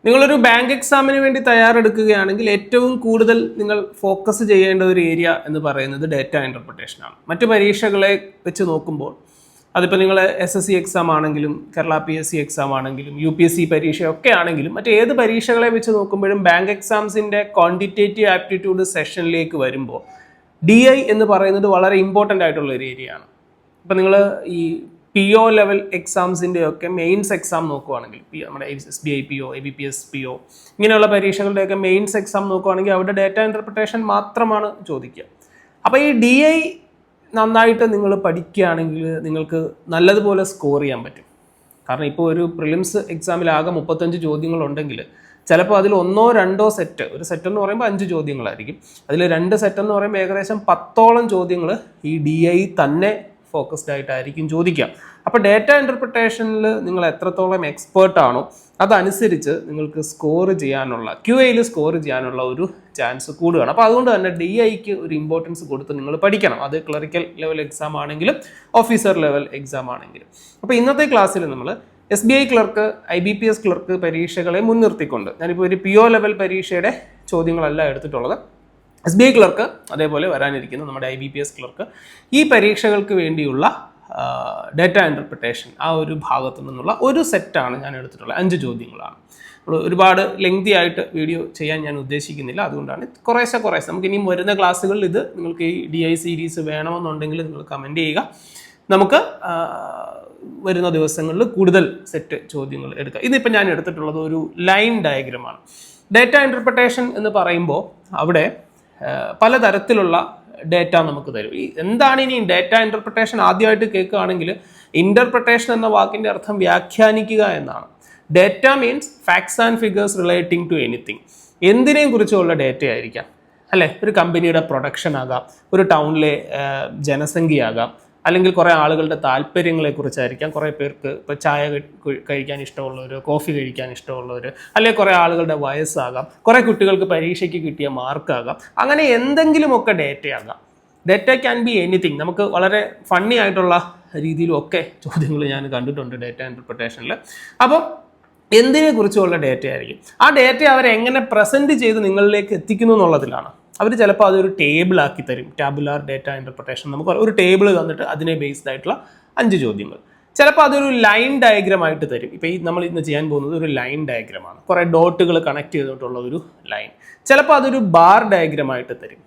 നിങ്ങളൊരു ബാങ്ക് എക്സാമിന് വേണ്ടി തയ്യാറെടുക്കുകയാണെങ്കിൽ ഏറ്റവും കൂടുതൽ നിങ്ങൾ ഫോക്കസ് ചെയ്യേണ്ട ഒരു ഏരിയ എന്ന് പറയുന്നത് ഡേറ്റ ഇന്റർപ്രിട്ടേഷൻ ആണ്. മറ്റു പരീക്ഷകളെ വെച്ച് നോക്കുമ്പോൾ അതിപ്പോൾ നിങ്ങൾ SSC എക്സാം ആണെങ്കിലും കേരള PSC എക്സാം ആണെങ്കിലും UPSC പരീക്ഷയൊക്കെ ആണെങ്കിലും മറ്റേത് പരീക്ഷകളെ വെച്ച് നോക്കുമ്പോഴും ബാങ്ക് എക്സാംസിൻ്റെ ക്വാണ്ടിറ്റേറ്റീവ് ആപ്റ്റിറ്റ്യൂഡ് സെഷനിലേക്ക് വരുമ്പോൾ DI എന്ന് പറയുന്നത് വളരെ ഇമ്പോർട്ടൻ്റ് ആയിട്ടുള്ള ഒരു ഏരിയ ആണ്. ഇപ്പം നിങ്ങൾ ഈ PO ലെവൽ എക്സാംസിൻ്റെ ഒക്കെ മെയിൻസ് എക്സാം നോക്കുവാണെങ്കിൽ നമ്മുടെ SBI PO ABPS PO ഇങ്ങനെയുള്ള പരീക്ഷകളുടെയൊക്കെ മെയിൻസ് എക്സാം നോക്കുവാണെങ്കിൽ അവിടെ ഡേറ്റ ഇൻ്റർപ്രിട്ടേഷൻ മാത്രമാണ് ചോദിക്കുക. അപ്പോൾ ഈ DI നന്നായിട്ട് നിങ്ങൾ പഠിക്കുകയാണെങ്കിൽ നിങ്ങൾക്ക് നല്ലതുപോലെ സ്കോർ ചെയ്യാൻ പറ്റും. കാരണം ഇപ്പോൾ ഒരു പ്രിലിംസ് എക്സാമിൽ ആകെ 35 ചോദ്യങ്ങളുണ്ടെങ്കിൽ ചിലപ്പോൾ അതിൽ 1-2 സെറ്റ്, ഒരു സെറ്റ് എന്ന് പറയുമ്പോൾ 5 ചോദ്യങ്ങളായിരിക്കും, അതിൽ 2 സെറ്റ് എന്ന് പറയുമ്പോൾ ഏകദേശം 10ഓളം ചോദ്യങ്ങൾ ഈ DI തന്നെ ഫോക്കസ്ഡ് ആയിട്ടായിരിക്കും ചോദിക്കാം. അപ്പോൾ ഡേറ്റ ഇൻ്റർപ്രിട്ടേഷനിൽ നിങ്ങൾ എത്രത്തോളം എക്സ്പേർട്ട് ആണോ അതനുസരിച്ച് നിങ്ങൾക്ക് സ്കോർ ചെയ്യാനുള്ള QAയിൽ സ്കോർ ചെയ്യാനുള്ള ഒരു ചാൻസ് കൂടുകയാണ്. അപ്പോൾ അതുകൊണ്ട് തന്നെ DIക്ക് ഒരു ഇമ്പോർട്ടൻസ് കൊടുത്ത് നിങ്ങൾ പഠിക്കണം. അത് ക്ലറിക്കൽ ലെവൽ എക്സാം ആണെങ്കിലും ഓഫീസർ ലെവൽ എക്സാം ആണെങ്കിലും. അപ്പോൾ ഇന്നത്തെ ക്ലാസ്സിൽ നമ്മൾ SBI ക്ലർക്ക് IBPS ക്ലർക്ക് പരീക്ഷകളെ മുൻനിർത്തിക്കൊണ്ട് ഞാനിപ്പോൾ ഒരു PO ലെവൽ പരീക്ഷയുടെ ചോദ്യങ്ങളല്ല എടുത്തിട്ടുള്ളത്. SBI ക്ലർക്ക് അതേപോലെ വരാനിരിക്കുന്ന നമ്മുടെ IBPS ക്ലർക്ക് ഈ പരീക്ഷകൾക്ക് വേണ്ടിയുള്ള ഡേറ്റ ഇൻ്റർപ്രിട്ടേഷൻ ആ ഒരു ഭാഗത്തു നിന്നുള്ള ഒരു സെറ്റാണ് ഞാൻ എടുത്തിട്ടുള്ളത്. 5 ചോദ്യങ്ങളാണ്. ഒരുപാട് ലെങ്തി ആയിട്ട് വീഡിയോ ചെയ്യാൻ ഞാൻ ഉദ്ദേശിക്കുന്നില്ല, അതുകൊണ്ടാണ് കുറേശ്ശെ നമുക്ക് ഇനിയും വരുന്ന ക്ലാസ്സുകളിൽ ഇത് നിങ്ങൾക്ക് ഈ DI സീരീസ് വേണമെന്നുണ്ടെങ്കിൽ നിങ്ങൾ കമൻറ്റ് ചെയ്യുക. നമുക്ക് വരുന്ന ദിവസങ്ങളിൽ കൂടുതൽ സെറ്റ് ചോദ്യങ്ങൾ എടുക്കുക. ഇതിപ്പോൾ ഞാൻ എടുത്തിട്ടുള്ളത് ഒരു ലൈൻ ഡയഗ്രമാണ്. ഡേറ്റ ഇൻ്റർപ്രിട്ടേഷൻ എന്ന് പറയുമ്പോൾ അവിടെ പലതരത്തിലുള്ള ഡേറ്റ നമുക്ക് തരും. എന്താണ് ഇനി ഡേറ്റ ഇൻ്റർപ്രിട്ടേഷൻ? ആദ്യമായിട്ട് കേൾക്കുകയാണെങ്കിൽ ഇൻ്റർപ്രിട്ടേഷൻ എന്ന വാക്കിൻ്റെ അർത്ഥം വ്യാഖ്യാനിക്കുക എന്നാണ്. Data means facts and figures relating to anything. എന്തിനേയും കുറിച്ചുള്ള ഡേറ്റ ആയിരിക്കാം അല്ലേ? ഒരു കമ്പനിയുടെ പ്രൊഡക്ഷൻ ആകാം, ഒരു ടൗണിലെ ജനസംഖ്യയാകാം, അല്ലെങ്കിൽ കുറേ ആളുകളുടെ താല്പര്യങ്ങളെക്കുറിച്ചായിരിക്കാം. കുറേ പേർക്ക് ഇപ്പോൾ ചായ കഴിക്കാൻ ഇഷ്ടമുള്ളവർ, കോഫി കഴിക്കാൻ ഇഷ്ടമുള്ളവർ, അല്ലെങ്കിൽ കുറേ ആളുകളുടെ വയസ്സാകാം, കുറേ കുട്ടികൾക്ക് പരീക്ഷയ്ക്ക് കിട്ടിയ മാർക്കാകാം, അങ്ങനെ എന്തെങ്കിലുമൊക്കെ ഡേറ്റയാകാം. Data can be anything. നമുക്ക് വളരെ ഫണ്ണി ആയിട്ടുള്ള രീതിയിലൊക്കെ ചോദ്യങ്ങൾ ഞാൻ കണ്ടിട്ടുണ്ട് ഡേറ്റ ഇൻ്റർപ്രിട്ടേഷനിൽ. അപ്പോൾ എന്തിനെക്കുറിച്ചുള്ള ഡേറ്റ ആയിരിക്കും. ആ ഡേറ്റ അവരെങ്ങനെ പ്രസൻറ്റ് ചെയ്ത് നിങ്ങളിലേക്ക് എത്തിക്കുന്നു എന്നുള്ളതിലാണ്. അവർ ചിലപ്പോൾ അതൊരു ടേബിൾ ആക്കി തരും. Tabular data interpretation. നമുക്ക് ഒരു ടേബിൾ തന്നിട്ട് അതിനെ ബേസ്ഡ് ആയിട്ടുള്ള 5 ചോദ്യങ്ങൾ. ചിലപ്പോൾ അതൊരു ലൈൻ ഡയഗ്രാം ആയിട്ട് തരും. ഇപ്പോൾ ഈ നമ്മൾ ഇന്ന് ചെയ്യാൻ പോകുന്നത് ഒരു ലൈൻ ഡയഗ്രാമാണ്, കുറേ ഡോട്ടുകൾ കണക്ട് ചെയ്തിട്ടുള്ള ഒരു ലൈൻ. ചിലപ്പോൾ അതൊരു ബാർ ഡയഗ്രാം ആയിട്ട് തരും,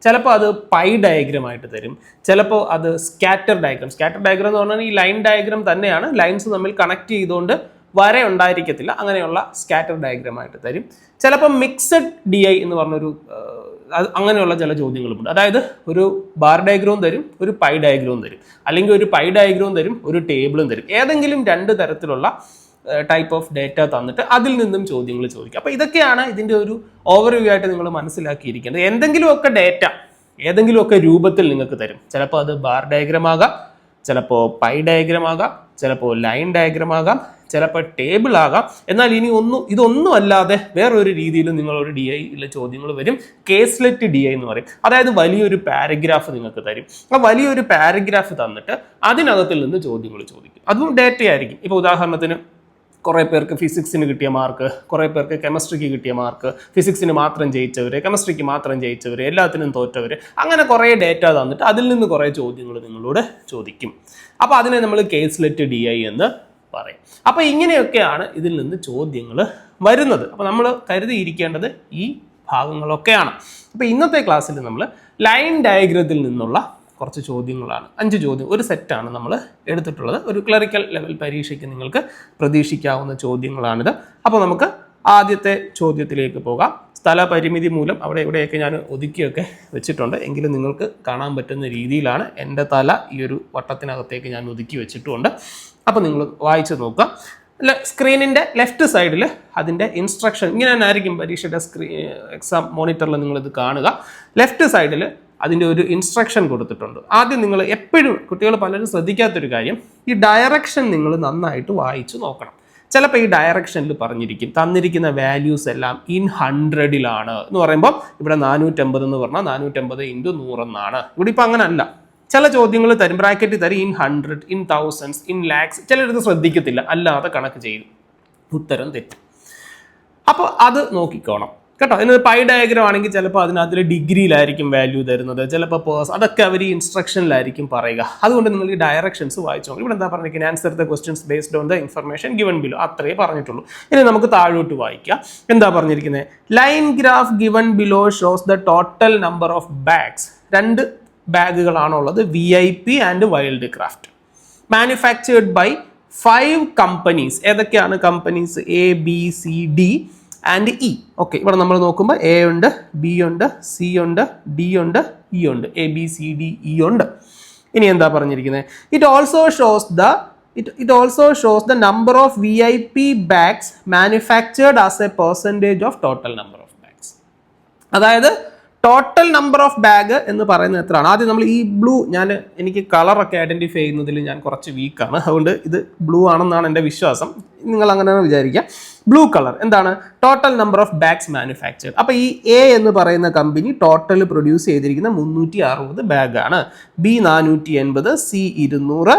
ചിലപ്പോൾ അത് പൈ ഡയഗ്രാം ആയിട്ട് തരും, ചിലപ്പോൾ അത് സ്കാറ്റർ ഡയഗ്രാം. സ്കാറ്റർ ഡയഗ്രാം എന്ന് പറഞ്ഞാൽ ഈ ലൈൻ ഡയഗ്രാം തന്നെയാണ്, ലൈൻസ് തമ്മിൽ കണക്ട് ചെയ്തുകൊണ്ട് വര ഉണ്ടായിരിക്കത്തില്ല, അങ്ങനെയുള്ള സ്കാറ്റർ ഡയഗ്രാം ആയിട്ട് തരും. ചിലപ്പോൾ മിക്സഡ് DI എന്ന് പറഞ്ഞൊരു അങ്ങനെയുള്ള ചില ചോദ്യങ്ങളുമുണ്ട്. അതായത് ഒരു ബാർ ഡയഗ്രവും തരും, ഒരു പൈ ഡയഗ്രവും തരും, അല്ലെങ്കിൽ ഒരു പൈ ഡയഗ്രവും തരും, ഒരു ടേബിളും തരും. ഏതെങ്കിലും 2 തരത്തിലുള്ള ടൈപ്പ് ഓഫ് ഡേറ്റ തന്നിട്ട് അതിൽ നിന്നും ചോദ്യങ്ങൾ ചോദിക്കുക. അപ്പോൾ ഇതൊക്കെയാണ് ഇതിൻ്റെ ഒരു ഓവർവ്യൂ ആയിട്ട് നിങ്ങൾ മനസ്സിലാക്കിയിരിക്കേണ്ടത്. എന്തെങ്കിലുമൊക്കെ ഡേറ്റ ഏതെങ്കിലുമൊക്കെ രൂപത്തിൽ നിങ്ങൾക്ക് തരും. ചിലപ്പോൾ അത് ബാർ ഡയഗ്രാം ആകാം, ചിലപ്പോൾ പൈ ഡയഗ്രാം ആകാം, ചിലപ്പോൾ ലൈൻ ഡയഗ്രാം ആകാം, ചിലപ്പോൾ ടേബിൾ ആകാം. എന്നാൽ ഇതൊന്നും അല്ലാതെ വേറൊരു രീതിയിൽ നിങ്ങളൊരു DIയിലെ ചോദ്യങ്ങൾ വരും. കേസ്ലെറ്റ് DI എന്ന് പറയും. അതായത് വലിയൊരു പാരഗ്രാഫ് നിങ്ങൾക്ക് തരും. ആ വലിയൊരു പാരഗ്രാഫ് തന്നിട്ട് അതിനകത്തിൽ നിന്ന് ചോദ്യങ്ങൾ ചോദിക്കും. അതും ഡേറ്റ ആയിരിക്കും. ഇപ്പോൾ ഉദാഹരണത്തിന് കുറേ പേർക്ക് ഫിസിക്സിന് കിട്ടിയ മാർക്ക്, കുറേ പേർക്ക് കെമിസ്ട്രിക്ക് കിട്ടിയ മാർക്ക്, ഫിസിക്സിന് മാത്രം ജയിച്ചവർ, കെമിസ്ട്രിക്ക് മാത്രം ജയിച്ചവർ, എല്ലാത്തിനും തോറ്റവർ, അങ്ങനെ കുറേ ഡേറ്റ തന്നിട്ട് അതിൽ നിന്ന് കുറേ ചോദ്യങ്ങൾ നിങ്ങളോട് ചോദിക്കും. അപ്പോൾ അതിനെ നമ്മൾ കേസ്ലെറ്റ് DI എന്ന് പറയും. അപ്പോൾ ഇങ്ങനെയൊക്കെയാണ് ഇതിൽ നിന്ന് ചോദ്യങ്ങൾ വരുന്നത്. അപ്പോൾ നമ്മൾ കരുതിയിരിക്കേണ്ടത് ഈ ഭാഗങ്ങളൊക്കെയാണ്. അപ്പോൾ ഇന്നത്തെ ക്ലാസ്സിൽ നമ്മൾ ലൈൻ ഡയഗ്രത്തിൽ നിന്നുള്ള കുറച്ച് ചോദ്യങ്ങളാണ്, 5 ചോദ്യം, ഒരു സെറ്റാണ് നമ്മൾ എടുത്തിട്ടുള്ളത്. ഒരു ക്ലറിക്കൽ ലെവൽ പരീക്ഷയ്ക്ക് നിങ്ങൾക്ക് പ്രതീക്ഷിക്കാവുന്ന ചോദ്യങ്ങളാണിത്. അപ്പോൾ നമുക്ക് ആദ്യത്തെ ചോദ്യത്തിലേക്ക് പോകാം. സ്ഥല പരിമിതി മൂലം അവിടെ ഇവിടെയൊക്കെ ഞാൻ ഒതുക്കിയൊക്കെ വെച്ചിട്ടുണ്ട്, എങ്കിലും നിങ്ങൾക്ക് കാണാൻ പറ്റുന്ന രീതിയിലാണ് എൻ്റെ തല ഈ ഒരു വട്ടത്തിനകത്തേക്ക് ഞാൻ ഒതുക്കി വെച്ചിട്ടുമുണ്ട്. അപ്പോൾ നിങ്ങൾ വായിച്ച് നോക്കുക. സ്ക്രീനിൻ്റെ ലെഫ്റ്റ് സൈഡിൽ അതിൻ്റെ ഇൻസ്ട്രക്ഷൻ ഇങ്ങനെ തന്നെ ആയിരിക്കും. പരീക്ഷയുടെ എക്സാം മോണിറ്ററിൽ നിങ്ങളിത് കാണുക. ലെഫ്റ്റ് സൈഡിൽ അതിൻ്റെ ഒരു ഇൻസ്ട്രക്ഷൻ കൊടുത്തിട്ടുണ്ട്. ആദ്യം നിങ്ങൾ എപ്പോഴും കുട്ടികൾ പലരും ശ്രദ്ധിക്കാത്തൊരു കാര്യം, ഈ ഡയറക്ഷൻ നിങ്ങൾ നന്നായിട്ട് വായിച്ച് നോക്കണം. ചിലപ്പോൾ ഈ ഡയറക്ഷനിൽ പറഞ്ഞിരിക്കും തന്നിരിക്കുന്ന വാല്യൂസ് എല്ലാം ഇൻ 100ലാണ് എന്ന് പറയുമ്പോൾ ഇവിടെ 450 എന്ന് പറഞ്ഞാൽ 450 × 100 എന്നാണ്. ഇവിടെ ഇപ്പോൾ അങ്ങനെ അല്ല. ചില ചോദ്യങ്ങൾ തരും, ബ്രാക്കറ്റ് തരും in 100, in thousands, in lakhs. ചിലരത് ശ്രദ്ധിക്കത്തില്ല, അല്ലാതെ കണക്ക് ചെയ്യും, ഉത്തരം തെറ്റും. അപ്പോൾ അത് നോക്കിക്കോണം കേട്ടോ. ഇന്ന് പൈ ഡയഗ്രാം ആണെങ്കിൽ ചിലപ്പോൾ അതിനകത്തിൽ ഡിഗ്രിയിലായിരിക്കും വാല്യൂ തരുന്നത്, ചിലപ്പോൾ അതൊക്കെ അവർ ഈ ഇൻസ്ട്രക്ഷനിലായിരിക്കും പറയുക. അതുകൊണ്ട് നിങ്ങൾ ഈ ഡയറക്ഷൻസ് വായിച്ചോ. ഇവിടെ എന്താ പറഞ്ഞിരിക്കുന്നത്? Answer the questions based on the information given below, അത്രേ പറഞ്ഞിട്ടുള്ളൂ. ഇനി നമുക്ക് താഴോട്ട് വായിക്കാം. എന്താ പറഞ്ഞിരിക്കുന്നത്? Line graph given below shows the total number of bags. 2 ബാഗുകളാണുള്ളത്, VIP and Wildcraft, manufactured by 5 companies. ഏതൊക്കെയാണ് companies? ABCD and E. Okay, ഇവിടെ നമ്മൾ നോക്കുമ്പോൾ A ഉണ്ട്, B ഉണ്ട്, C ഉണ്ട്, D ഉണ്ട്, E ഉണ്ട്. ABCDE ഉണ്ട്. ഇനി എന്താ പറഞ്ഞിരിക്കുന്നത്? It also shows the number of VIP bags manufactured as A percentage of total number of bags. അതായത് ടോട്ടൽ നമ്പർ ഓഫ് ബാഗ് എന്ന് പറയുന്നത് എത്രയാണ്? ആദ്യം നമ്മൾ ഈ ബ്ലൂ, എനിക്ക് കളറൊക്കെ ഐഡന്റിഫൈ ചെയ്യുന്നതിൽ ഞാൻ കുറച്ച് വീക്കാണ്, അതുകൊണ്ട് ഇത് ബ്ലൂ ആണെന്നാണ് എൻ്റെ വിശ്വാസം. നിങ്ങൾ അങ്ങനെ വിചാരിക്കുക. ബ്ലൂ കളർ എന്താണ്? Total number of bags manufactured. അപ്പോൾ ഈ A എന്ന് പറയുന്ന കമ്പനി ടോട്ടൽ പ്രൊഡ്യൂസ് ചെയ്തിരിക്കുന്ന 360 ബാഗാണ്. B 480, C 200,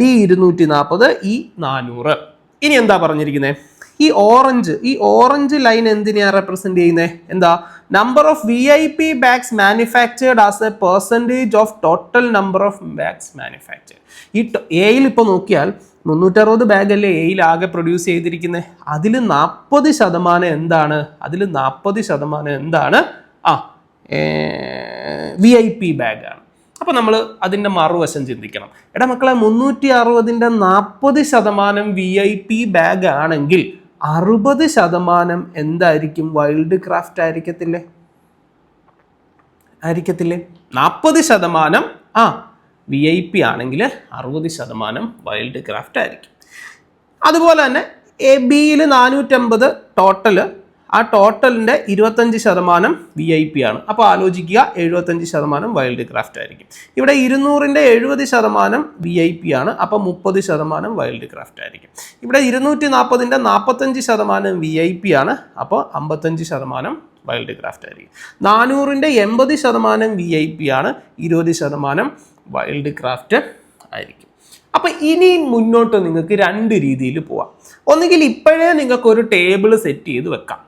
D 240, E 400. ഇനി എന്താ പറഞ്ഞിരിക്കുന്നത്? ഈ ഓറഞ്ച് ലൈൻ എന്തിനെയാണ് റെപ്രസെന്റ് ചെയ്യുന്നത്? എന്താ? Number of VIP bags manufactured as A percentage of total number of bags manufactured. ഈ Aയിൽ ഇപ്പോൾ നോക്കിയാൽ 360 ബാഗ് അല്ലേ Aയിൽ ആകെ പ്രൊഡ്യൂസ് ചെയ്തിരിക്കുന്നത്. അതിൽ 40% എന്താണ്? VIP ബാഗാണ്. അപ്പോൾ നമ്മൾ അതിൻ്റെ മറുവശം ചിന്തിക്കണം. എടാ മക്കളെ, 360ന്റെ 40% VIP ബാഗ് ആണെങ്കിൽ 60% എന്തായിരിക്കും? Wild craft ആയിരിക്കത്തില്ലേ? 40% VIP ആണെങ്കിൽ 60% വൈൽഡ് ക്രാഫ്റ്റ് ആയിരിക്കും. അതുപോലെ തന്നെ Bയിൽ 450 ടോട്ടല്, ആ ടോട്ടലിൻ്റെ 25% VIP ആണ്. അപ്പോൾ ആലോചിക്കുക, 75% വൈൽഡ് ക്രാഫ്റ്റ് ആയിരിക്കും. ഇവിടെ 200ന്റെ 70% VIP ആണ്, അപ്പോൾ 30% വൈൽഡ് ക്രാഫ്റ്റ് ആയിരിക്കും. ഇവിടെ 240ന്റെ 45% VIP ആണ്, അപ്പോൾ 55% വൈൽഡ് ക്രാഫ്റ്റ് ആയിരിക്കും. 400ന്റെ 80% VIP ആണ്, 20% വൈൽഡ് ക്രാഫ്റ്റ് ആയിരിക്കും. അപ്പോൾ ഇനി മുന്നോട്ട് നിങ്ങൾക്ക് 2 രീതിയിൽ പോവാം. ഒന്നുകിൽ ഇപ്പോഴേ നിങ്ങൾക്ക് ഒരു ടേബിൾ സെറ്റ് ചെയ്ത് വെക്കാം.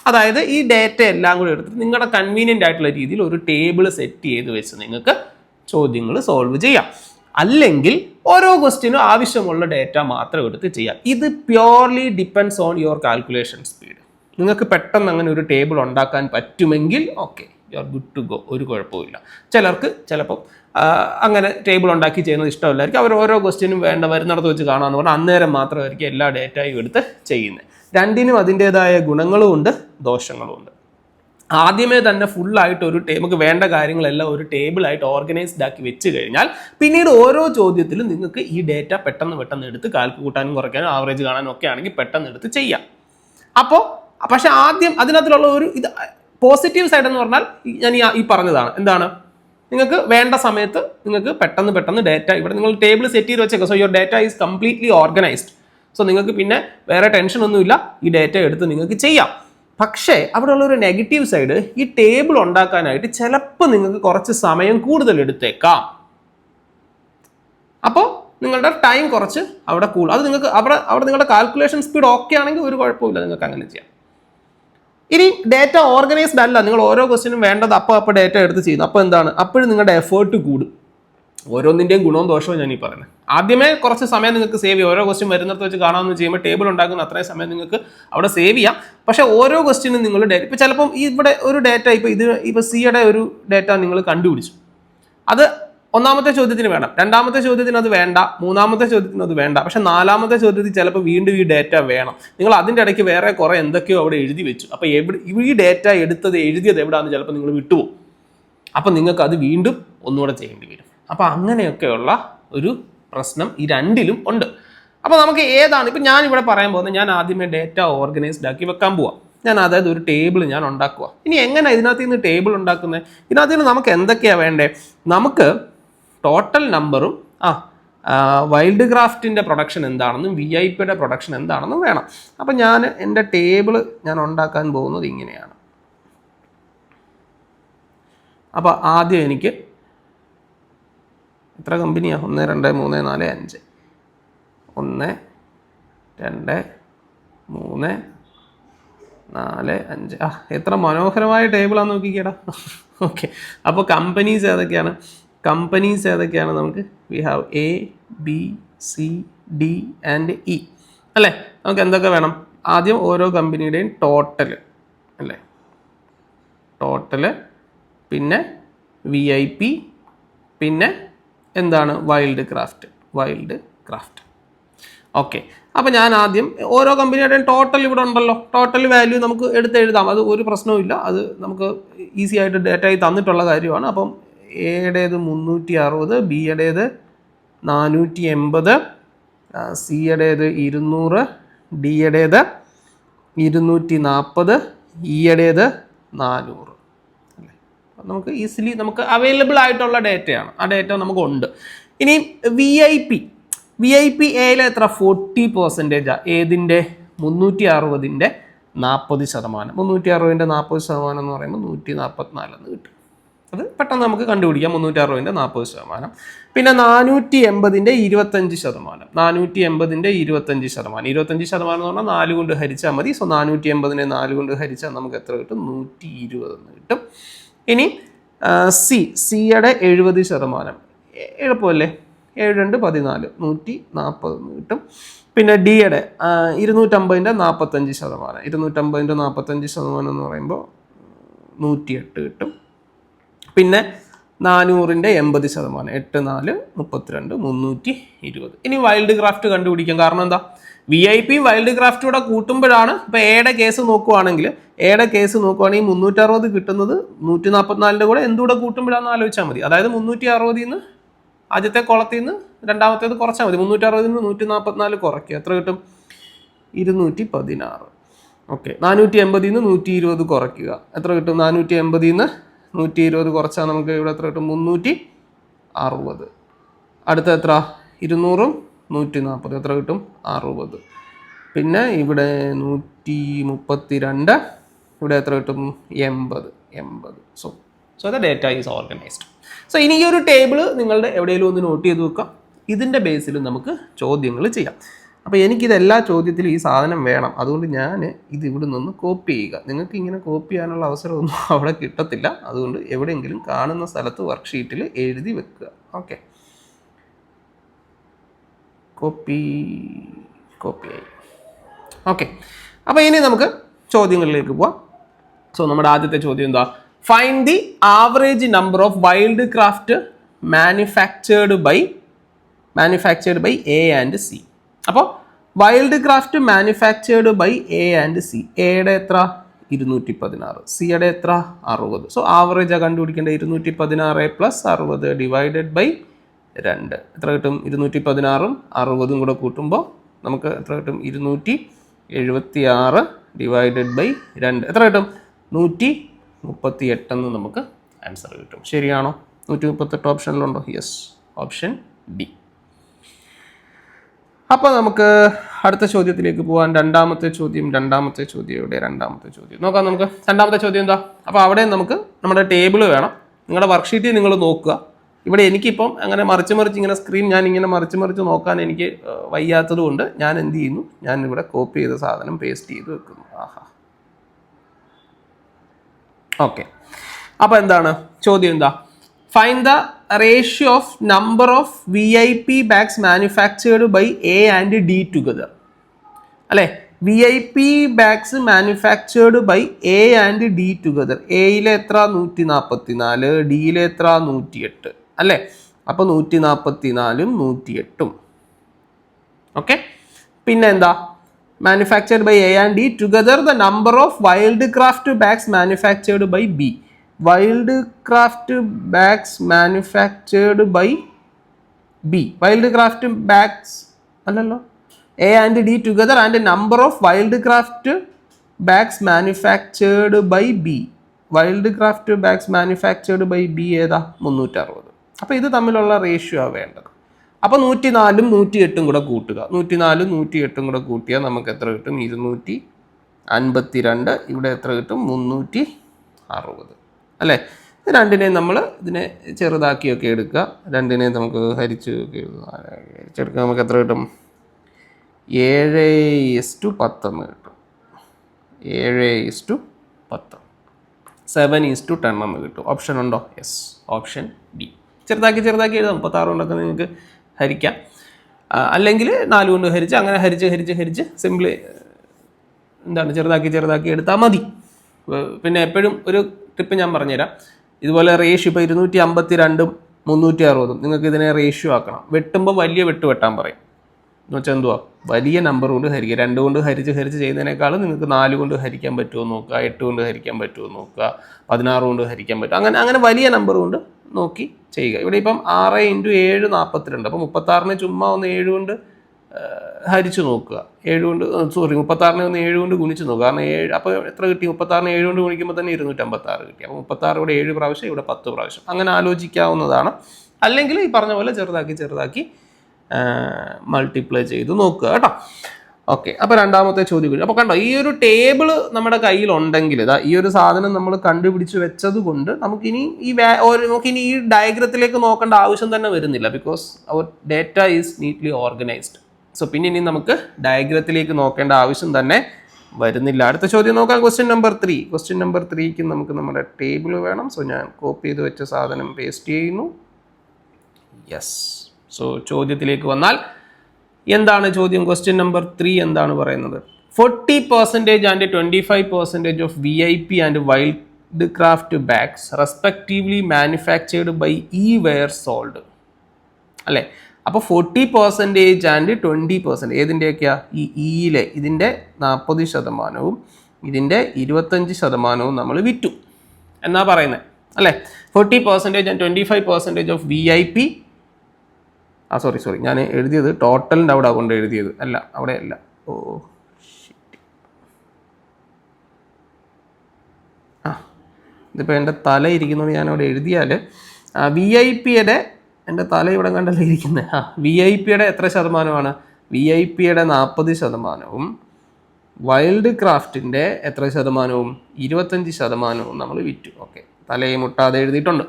അതായത് ഈ ഡേറ്റ എല്ലാം കൂടി എടുത്തിട്ട് നിങ്ങളുടെ കൺവീനിയൻ്റ് ആയിട്ടുള്ള രീതിയിൽ ഒരു ടേബിൾ സെറ്റ് ചെയ്ത് വെച്ച് നിങ്ങൾക്ക് ചോദ്യങ്ങൾ സോൾവ് ചെയ്യാം. അല്ലെങ്കിൽ ഓരോ ക്വസ്റ്റ്യനും ആവശ്യമുള്ള ഡേറ്റ മാത്രം എടുത്ത് ചെയ്യാം. ഇത് purely depends on your calculation speed. നിങ്ങൾക്ക് പെട്ടെന്ന് അങ്ങനെ ഒരു ടേബിൾ ഉണ്ടാക്കാൻ പറ്റുമെങ്കിൽ okay, you are good to go, ഒരു കുഴപ്പമില്ല. ചിലർക്ക് ചിലപ്പം അങ്ങനെ ടേബിൾ ഉണ്ടാക്കി ചെയ്യുന്നത് ഇഷ്ടമല്ലായിരിക്കും. അവർ ഓരോ ക്വസ്റ്റ്യനും വരുന്നിടത്ത് വെച്ച് കാണാമെന്ന് പറഞ്ഞാൽ അന്നേരം മാത്രമായിരിക്കും എല്ലാ ഡേറ്റയും എടുത്ത് ചെയ്യുന്നത്. 2നും അതിൻ്റെതായ ഗുണങ്ങളും ഉണ്ട്, ദോഷങ്ങളും ഉണ്ട്. ആദ്യമേ തന്നെ ഫുള്ളായിട്ട് നമുക്ക് വേണ്ട കാര്യങ്ങളെല്ലാം ഒരു ടേബിളായിട്ട് ഓർഗനൈസ്ഡ് ആക്കി വെച്ച് കഴിഞ്ഞാൽ പിന്നീട് ഓരോ ചോദ്യത്തിലും നിങ്ങൾക്ക് ഈ ഡേറ്റ പെട്ടെന്ന് എടുത്ത് കാൽക്ക് കൂട്ടാനും കുറയ്ക്കാനും ആവറേജ് കാണാനും ഒക്കെ ആണെങ്കിൽ പെട്ടെന്ന് എടുത്ത് ചെയ്യാം. പക്ഷെ ആദ്യം അതിനകത്തുള്ള ഇത് പോസിറ്റീവ് സൈഡ് എന്ന് പറഞ്ഞാൽ ഞാൻ ഈ പറഞ്ഞതാണ്. എന്താണ്? നിങ്ങൾക്ക് വേണ്ട സമയത്ത് നിങ്ങൾക്ക് പെട്ടെന്ന് ഡേറ്റ ഇവിടെ നിങ്ങൾ ടേബിൾ സെറ്റ് ചെയ്ത് വെച്ചേക്കാം. So your data is completely organised. So നിങ്ങൾക്ക് പിന്നെ വേറെ ടെൻഷനൊന്നുമില്ല, ഈ ഡേറ്റ എടുത്ത് നിങ്ങൾക്ക് ചെയ്യാം. പക്ഷേ അവിടെയുള്ള ഒരു നെഗറ്റീവ് സൈഡ്, ഈ ടേബിൾ ഉണ്ടാക്കാനായിട്ട് ചിലപ്പോൾ നിങ്ങൾക്ക് കുറച്ച് സമയം കൂടുതൽ എടുത്തേക്കാം. അപ്പോൾ നിങ്ങളുടെ ടൈം കുറച്ച് അവിടെ അത് നിങ്ങൾക്ക് അവിടെ നിങ്ങളുടെ കാൽക്കുലേഷൻ സ്പീഡ് ഓക്കെ ആണെങ്കിൽ ഒരു കുഴപ്പമില്ല, നിങ്ങൾക്ക് അങ്ങനെ ചെയ്യാം. ഇനി ഡേറ്റ ഓർഗനൈസ്ഡ് അല്ല, നിങ്ങൾ ഓരോ ക്വസ്റ്റ്യനും വേണ്ടത് അപ്പോൾ ഡേറ്റ എടുത്ത് ചെയ്യുന്നു. അപ്പോൾ എന്താണ്? അപ്പോഴും നിങ്ങളുടെ എഫേർട്ട് കൂടും. ഓരോന്നിൻ്റെയും ഗുണവും ദോഷവും ഞാൻ ഈ പറയുന്നത്. ആദ്യമേ കുറച്ച് സമയം നിങ്ങൾക്ക് സേവ് ചെയ്യാം. ഓരോ ക്വസ്റ്റ്യൻ വരുന്നിടത്ത് വെച്ച് കാണാമെന്ന് ചെയ്യുമ്പോൾ ടേബിൾ ഉണ്ടാക്കുന്ന അത്രയും സമയം നിങ്ങൾക്ക് അവിടെ സേവ് ചെയ്യാം. പക്ഷേ ഓരോ ക്വസ്റ്റ്യനും നിങ്ങൾ ഡേറ്റ ഇപ്പോൾ ചിലപ്പം ഇവിടെ ഒരു ഡേറ്റ ഇപ്പോൾ സിയുടെ ഒരു ഡേറ്റ നിങ്ങൾ കണ്ടുപിടിച്ചു. അത് ഒന്നാമത്തെ ചോദ്യത്തിന് വേണം, രണ്ടാമത്തെ ചോദ്യത്തിന് അത് വേണ്ട, മൂന്നാമത്തെ ചോദ്യത്തിന് അത് വേണ്ട. പക്ഷെ 4ാമത്തെ ചോദ്യത്തിൽ ചിലപ്പോൾ വീണ്ടും ഈ ഡേറ്റ വേണം. നിങ്ങൾ അതിൻ്റെ ഇടയ്ക്ക് വേറെ കുറേ എന്തൊക്കെയോ അവിടെ എഴുതി വെച്ചു. അപ്പോൾ ഈ ഡേറ്റ എഴുതിയത് എവിടെയാണെന്ന് ചിലപ്പോൾ നിങ്ങൾ വിട്ടുപോകും. അപ്പം നിങ്ങൾക്ക് അത് വീണ്ടും ഒന്നുകൂടെ ചെയ്യേണ്ടി വരും. അപ്പോൾ അങ്ങനെയൊക്കെയുള്ള ഒരു പ്രശ്നം ഈ 2ലും ഉണ്ട്. അപ്പോൾ നമുക്ക് ഏതാണ് ഇപ്പം ഞാനിവിടെ പറയാൻ പോകുന്നത്, ഞാൻ ആദ്യമേ ഡേറ്റ ഓർഗനൈസ്ഡ് ആക്കി വെക്കാൻ പോവാം. അതായത് ഒരു ടേബിൾ ഞാൻ ഉണ്ടാക്കുക. ഇനി എങ്ങനെ ഇതിനകത്ത് നിന്ന് ടേബിൾ ഉണ്ടാക്കുന്നത്? ഇതിനകത്ത് നിന്ന് നമുക്ക് എന്തൊക്കെയാണ് വേണ്ടേ? നമുക്ക് ടോട്ടൽ നമ്പറും വൈൽഡ് ക്രാഫ്റ്റിൻ്റെ പ്രൊഡക്ഷൻ എന്താണെന്നും VIP-യുടെ പ്രൊഡക്ഷൻ എന്താണെന്നും വേണം. അപ്പം എൻ്റെ ടേബിൾ ഞാൻ ഉണ്ടാക്കാൻ പോകുന്നത് ഇങ്ങനെയാണ്. അപ്പോൾ ആദ്യം എനിക്ക് എത്ര കമ്പനിയാണ്? 1 2 3 4 5 1 2 3 4 5 എത്ര മനോഹരമായ ടേബിളാന്ന് നോക്കിക്കേടാ. ഓക്കെ, അപ്പോൾ കമ്പനീസ് ഏതൊക്കെയാണ് നമുക്ക് we have A B C D and E അല്ലേ. നമുക്ക് എന്തൊക്കെ വേണം? ആദ്യം ഓരോ കമ്പനിയുടെയും ടോട്ടൽ അല്ലേ, ടോട്ടല്, പിന്നെ VIP, പിന്നെ എന്താണ് വൈൽഡ് ക്രാഫ്റ്റ്. ഓക്കെ, അപ്പോൾ ഞാൻ ആദ്യം ഓരോ കമ്പനിയുടെയും ടോട്ടൽ ഇവിടെ ഉണ്ടല്ലോ, ടോട്ടൽ വാല്യൂ നമുക്ക് എടുത്ത് എഴുതാം, അത് ഒരു പ്രശ്നവുമില്ല, അത് നമുക്ക് ഈസി ആയിട്ട് ഡേറ്റയായി തന്നിട്ടുള്ള കാര്യമാണ്. അപ്പം എയുടേത് 360, ബിയുടേത് 480, സിയുടേത് 200, ഡിയുടേത് 240, ഇയുടേത് 400 അല്ലേ. നമുക്ക് ഈസിലി നമുക്ക് അവൈലബിൾ ആയിട്ടുള്ള ഡേറ്റയാണ്, ആ ഡേറ്റ നമുക്കുണ്ട്. ഇനി VIP എയിൽ എത്ര? 40%. ഏതിൻ്റെ? 360ൻ്റെ 40%. 360ൻ്റെ 40% എന്ന് പറയുമ്പോൾ 144 എന്ന് കിട്ടും. അത് പെട്ടെന്ന് നമുക്ക് കണ്ടുപിടിക്കാം, 360ൻ്റെ 40%. പിന്നെ 480ൻ്റെ 25%. 480ൻ്റെ 25%. 25% എന്ന് പറഞ്ഞാൽ 4 കൊണ്ട് ഹരിച്ചാൽ മതി. സോ 480നെ 4 കൊണ്ട് ഹരിച്ചാൽ നമുക്ക് എത്ര കിട്ടും? 120 എന്ന് കിട്ടും. ഇനി സിയുടെ 70%. എളുപ്പമല്ലേ, 7 2 14, 140 എന്ന് കിട്ടും. പിന്നെ ഡിയുടെ 250ൻ്റെ 45%. 250ൻ്റെ 45% എന്ന് പറയുമ്പോൾ 108 കിട്ടും. പിന്നെ 400ൻ്റെ 80%. 8 4 32, 320. ഇനി വൈൽഡ് ക്രാഫ്റ്റ് കണ്ടുപിടിക്കാം. കാരണം എന്താ? VIP വൈൽഡ് ക്രാഫ്റ്റ് കൂടെ കൂട്ടുമ്പോഴാണ്. ഇപ്പോൾ എയുടെ കേസ് നോക്കുവാണെങ്കിൽ 360 കിട്ടുന്നത് 144ൻ്റെ കൂടെ എന്തുകൂടെ കൂട്ടുമ്പോഴാണെന്ന് ആലോചിച്ചാൽ മതി. അതായത് 360ൽ നിന്ന് ആദ്യത്തെ കോളത്തിൽ നിന്ന് രണ്ടാമത്തേത് കുറച്ചാൽ മതി. 360ൽ നിന്ന് 144 കുറയ്ക്കുക, എത്ര കിട്ടും? 216. ഓക്കെ, 480ൽ നിന്ന് 120 കുറയ്ക്കുക, എത്ര കിട്ടും? 480ൽ നിന്ന് 120 കുറച്ചാൽ നമുക്ക് ഇവിടെ എത്ര കിട്ടും? 360. അടുത്ത എത്ര? 200ഉം 140, എത്ര കിട്ടും? 60. പിന്നെ ഇവിടെ 132, ഇവിടെ എത്ര കിട്ടും? 80. So the data is organised. So ഇനി ഈ ഒരു ടേബിൾ നിങ്ങളുടെ എവിടെയെങ്കിലും ഒന്ന് നോട്ട് ചെയ്ത് വെക്കാം. ഇതിൻ്റെ ബേസിൽ നമുക്ക് ചോദ്യങ്ങൾ ചെയ്യാം. അപ്പോൾ എനിക്കിതെല്ലാ ചോദ്യത്തിലും ഈ സാധനം വേണം, അതുകൊണ്ട് ഞാൻ ഇത് ഇവിടെ നിന്ന് കോപ്പി ചെയ്യുക. നിങ്ങൾക്ക് ഇങ്ങനെ കോപ്പി ചെയ്യാനുള്ള അവസരമൊന്നും അവിടെ കിട്ടത്തില്ല, അതുകൊണ്ട് എവിടെയെങ്കിലും കാണുന്ന സ്ഥലത്ത് വർക്ക്ഷീറ്റിൽ എഴുതി വെക്കുക. ഓക്കെ, കോപ്പിയായി. ഓക്കെ, അപ്പോൾ ഇനി നമുക്ക് ചോദ്യങ്ങളിലേക്ക് പോവാം. സോ നമ്മുടെ ആദ്യത്തെ ചോദ്യം എന്താ? Find the average number of Wildcraft manufactured by A and C. അപ്പോൾ Wildcraft manufactured by A and C. എയുടെ എത്ര? 216. സിയുടെ എത്ര? 60. സോ ആവറേജാണ് കണ്ടുപിടിക്കേണ്ടത്. 216 + 60 ഡിവൈഡഡ് ബൈ 2 എത്ര കിട്ടും? 216ഉം 60ഉം കൂടെ കൂട്ടുമ്പോൾ നമുക്ക് എത്ര കിട്ടും? 276 ഡിവൈഡഡ് ബൈ 2 എത്ര കിട്ടും? 138 എന്ന് നമുക്ക് ആൻസർ കിട്ടും. ശരിയാണോ? 138 ഓപ്ഷനിലുണ്ടോ? Yes, option D. അപ്പോൾ നമുക്ക് അടുത്ത ചോദ്യത്തിലേക്ക് പോകാൻ. രണ്ടാമത്തെ ചോദ്യം ഇവിടെ രണ്ടാമത്തെ ചോദ്യം നോക്കാം നമുക്ക്. രണ്ടാമത്തെ ചോദ്യം എന്താ? അപ്പോൾ അവിടെ നമുക്ക് നമ്മുടെ ടേബിൾ വേണം. നിങ്ങളുടെ വർക്ക്ഷീറ്റിൽ നിങ്ങൾ നോക്കുക. ഇവിടെ എനിക്കിപ്പം അങ്ങനെ മറിച്ച് ഇങ്ങനെ സ്ക്രീൻ ഞാൻ ഇങ്ങനെ മറിച്ച് നോക്കാൻ എനിക്ക് വയ്യാത്തത് കൊണ്ട് ഞാൻ എന്ത് ചെയ്യുന്നു? ഞാൻ ഇവിടെ കോപ്പി ചെയ്ത സാധനം പേസ്റ്റ് ചെയ്ത് വെക്കുന്നു. ഓക്കെ, അപ്പോൾ എന്താണ് ചോദ്യം? എന്താ? Find the ratio of number of VIP bags manufactured by A and D together അല്ലേ. VIP bags manufactured by A and D together. എയിലെ എത്ര? 144, ഡിയിലെ എത്ര? 108 അല്ലേ. അപ്പോൾ 144ഉം 108ഉം. ഓക്കെ, പിന്നെ എന്താ? manufactured by A and D together the number of wildcraft bags manufactured by B. Wildcraft bags manufactured by B. Wildcraft bags allalo A and D together and number of wildcraft bags manufactured by B. Wildcraft bags manufactured by B ഏതാ? 360. അപ്പോൾ ഇത് തമ്മിലുള്ള ratio ആണ് വേണ്ടത്. അപ്പോൾ 104ഉം 108ഉം കൂടെ കൂട്ടുക. 104ഉം 108ഉം കൂടെ കൂട്ടിയാൽ നമുക്ക് എത്ര കിട്ടും? 252. ഇവിടെ എത്ര കിട്ടും? 360 അല്ലേ. രണ്ടിനെയും നമ്മൾ ഇതിനെ ചെറുതാക്കിയൊക്കെ എടുക്കുക. രണ്ടിനെയും നമുക്ക് ഹരിച്ചെടുക്കുക. നമുക്ക് എത്ര കിട്ടും? 7:10 എന്ന് കിട്ടും. 7:10. 7:10 എന്ന് കിട്ടും. ഓപ്ഷൻ ഉണ്ടോ? Yes, option D. ചെറുതാക്കി എഴുതാം. 36 കൊണ്ടൊക്കെ നിങ്ങൾക്ക് ഹരിക്കാം. അല്ലെങ്കിൽ 4 കൊണ്ട് ഹരിച്ച് അങ്ങനെ ഹരിച്ച് സിംപിളി ചെറുതാക്കി എടുത്താൽ മതി. പിന്നെ എപ്പോഴും ഒരു ടിപ്പ് ഞാൻ പറഞ്ഞുതരാം. ഇതുപോലെ റേഷ്യോ ഇപ്പോൾ 252 360 നിങ്ങൾക്ക് ഇതിനെ റേഷ്യോ ആക്കണം. വെട്ടുമ്പോൾ വലിയ വെട്ട് വെട്ടാൻ പറയും. എന്ന് വെച്ചാൽ എന്തുവാ, വലിയ നമ്പർ കൊണ്ട് ഹരിക്കുക. 2 കൊണ്ട് ഹരിച്ച് ചെയ്യുന്നതിനേക്കാളും നിങ്ങൾക്ക് 4 കൊണ്ട് ഹരിക്കാൻ പറ്റുമോ നോക്കുക, 8 കൊണ്ട് ഹരിക്കാൻ പറ്റുമോ നോക്കുക, 16 കൊണ്ട് ഹരിക്കാൻ പറ്റും. അങ്ങനെ വലിയ നമ്പർ കൊണ്ട് നോക്കി ചെയ്യുക. ഇവിടെ ഇപ്പം 6 × 7 42. അപ്പോൾ 36നെ ചുമ്മാ ഒന്ന് 7 കൊണ്ട് ഹരിച്ച് നോക്കുക. 36നെ ഒന്ന് 7 കൊണ്ട് ഗുണിച്ച് നോക്കുക. കാരണം 7 അപ്പോൾ എത്ര കിട്ടി? 36നെ 7 കൊണ്ട് ഗുണിക്കുമ്പോൾ തന്നെ 256 കിട്ടി. അപ്പോൾ 36 ഇവിടെ 7 പ്രാവശ്യം, ഇവിടെ 10 പ്രാവശ്യം. അങ്ങനെ ആലോചിക്കാവുന്നതാണ്. അല്ലെങ്കിൽ ഈ പറഞ്ഞ പോലെ ചെറുതാക്കി മൾട്ടിപ്ലൈ ചെയ്ത് നോക്കുക കേട്ടോ. ഓക്കെ, അപ്പോൾ രണ്ടാമത്തെ ചോദ്യം കൂടി. അപ്പോൾ കണ്ടോ, ഈ ഒരു ടേബിൾ നമ്മുടെ കയ്യിലുണ്ടെങ്കിൽ ഈ ഒരു സാധനം നമ്മൾ കണ്ടുപിടിച്ച് വെച്ചത് കൊണ്ട് നമുക്കിനി ഈ ഡയഗ്രത്തിലേക്ക് നോക്കേണ്ട ആവശ്യം തന്നെ വരുന്നില്ല. ബിക്കോസ് അവർ data is neatly organised. So പിന്നെ ഇനി നമുക്ക് ഡയഗ്രത്തിലേക്ക് നോക്കേണ്ട ആവശ്യം തന്നെ വരുന്നില്ല. അടുത്ത ചോദ്യം നോക്കാം. Question number 3. ക്വസ്റ്റ്യൻ നമ്പർ 3ക്ക് നമുക്ക് നമ്മുടെ ടേബിൾ വേണം. സോ ഞാൻ കോപ്പി ചെയ്ത് വെച്ച സാധനം പേസ്റ്റ് ചെയ്യുന്നു. യെസ്. സോ ചോദ്യത്തിലേക്ക് വന്നാൽ എന്താണ് ചോദ്യം? ക്വസ്റ്റ്യൻ നമ്പർ 3 എന്താണ് പറയുന്നത്? 40% and 25% of VIP and Wildcraft bags respectively manufactured by were sold. അല്ലേ? അപ്പോൾ 40% ആൻഡ് 20% ഏതിൻ്റെയൊക്കെയാ? ഈ ഇയിലെ ഇതിൻ്റെ 40% ഇതിൻ്റെ 25% നമ്മൾ വിറ്റു എന്നാ പറയുന്നത്. അല്ലേ? 40% ആൻഡ് 25% ഓഫ് VIP. സോറി ഞാൻ എഴുതിയത് ടോട്ടലിൻ്റെ അവിടെ കൊണ്ട് എഴുതിയത് അല്ല, അവിടെ അല്ല. ഇതിപ്പോൾ എൻ്റെ തല ഇരിക്കുന്നത് ഞാൻ അവിടെ എഴുതിയാൽ VIP-യുടെ എൻ്റെ തല ഇവിടെ കണ്ടല്ലേ ഇരിക്കുന്നത്. VIP-യുടെ എത്ര ശതമാനമാണ്? VIP-യുടെ 40%, വൈൽഡ് ക്രാഫ്റ്റിൻ്റെ എത്ര ശതമാനവും? 25% നമ്മൾ വിറ്റു. ഓക്കെ, തലയെ മുട്ടാതെ എഴുതിയിട്ടുണ്ട്.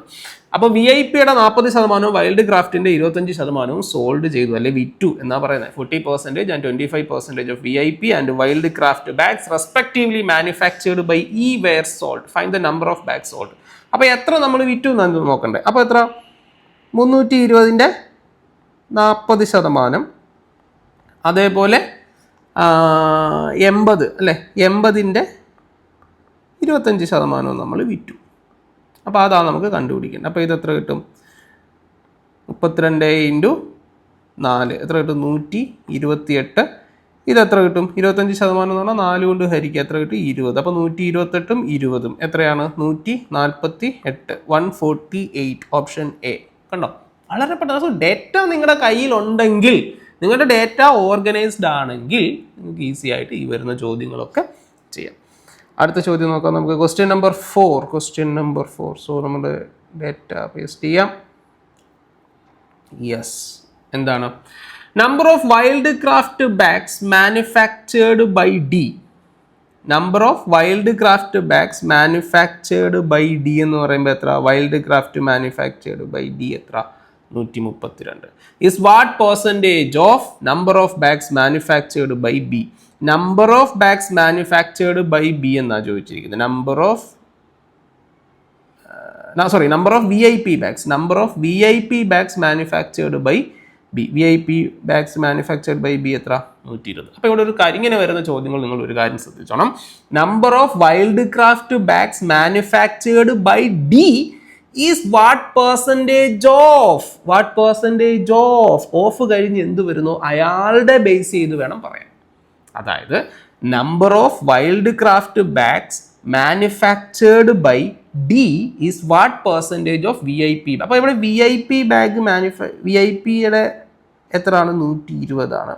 അപ്പോൾ VIP-യുടെ 40%, വൈൽഡ് ക്രാഫ്റ്റിൻ്റെ 25% സോൾഡ് ചെയ്തു, അല്ലെ വിറ്റു എന്നാ പറയുന്നത്. 40% and 25% of VIP and Wildcraft bags respectively manufactured by were sold. Find the number of bag sold. അപ്പോൾ എത്ര നമ്മൾ വിറ്റു എന്നാണ് നോക്കണ്ടേ. അപ്പോൾ എത്ര? 320ൻ്റെ 40%, അതേപോലെ 80 അല്ലേ, 80ൻ്റെ 25% നമ്മൾ വിറ്റു. അപ്പോൾ അതാണ് നമുക്ക് കണ്ടുപിടിക്കേണ്ടത്. അപ്പോൾ ഇത് എത്ര കിട്ടും? 32 × 4 എത്ര കിട്ടും? 128. ഇതെത്ര കിട്ടും? 25% എന്ന് പറഞ്ഞാൽ 4 കൊണ്ട് ഹരിക്കുക, എത്ര കിട്ടും? 20. അപ്പോൾ 128ഉം 20ഉം എത്രയാണ്? 148. 148. Option A. കണ്ടോ, വളരെ പെട്ടെന്ന്. സോ ഡേറ്റ നിങ്ങളുടെ കയ്യിലുണ്ടെങ്കിൽ, നിങ്ങളുടെ ഡേറ്റ ഓർഗനൈസ്ഡ് ആണെങ്കിൽ നിങ്ങൾക്ക് ഈസി ആയിട്ട് ഈ വരുന്ന ചോദ്യങ്ങളൊക്കെ ചെയ്യാം. അടുത്ത ചോദ്യം നോക്കാം നമുക്ക്. Question number 4. സോ നമ്മുടെ ഡേറ്റ പേസ്റ്റ് ചെയ്യാം. യെസ്. എന്താണ്? Number of Wildcraft bags manufactured by D. Number of Wildcraft bags manufactured by D എന്ന് പറയുമ്പോൾ എത്ര? Wildcraft manufactured by D എത്ര? 132. Is what percentage of number of bags manufactured by B? Number of bags manufactured by B എന്നാണ് ചോദിച്ചിരിക്കുന്നത്. Number of VIP bags. Number of VIP bags manufactured by B. VIP bags manufactured by B എത്ര? 120. അപ്പോൾ ഇവിടെ ഒരു കാര്യം, ഇങ്ങനെ വരുന്ന ചോദ്യങ്ങൾ നിങ്ങൾ ഒരു കാര്യം ശ്രദ്ധിച്ചോണം. Number of Wildcraft bags manufactured by D is what percentage of കഴിഞ്ഞ് എന്ത് വരുന്നു? അയാളുടെ ബേസ് ചെയ്ത് വേണം പറയാൻ. അതായത് number of Wildcraft bags manufactured by D is what percentage of VIP. അപ്പോൾ ഇവിടെ VIP ബാഗ് VIP-യുടെ എത്രയാണ്? 120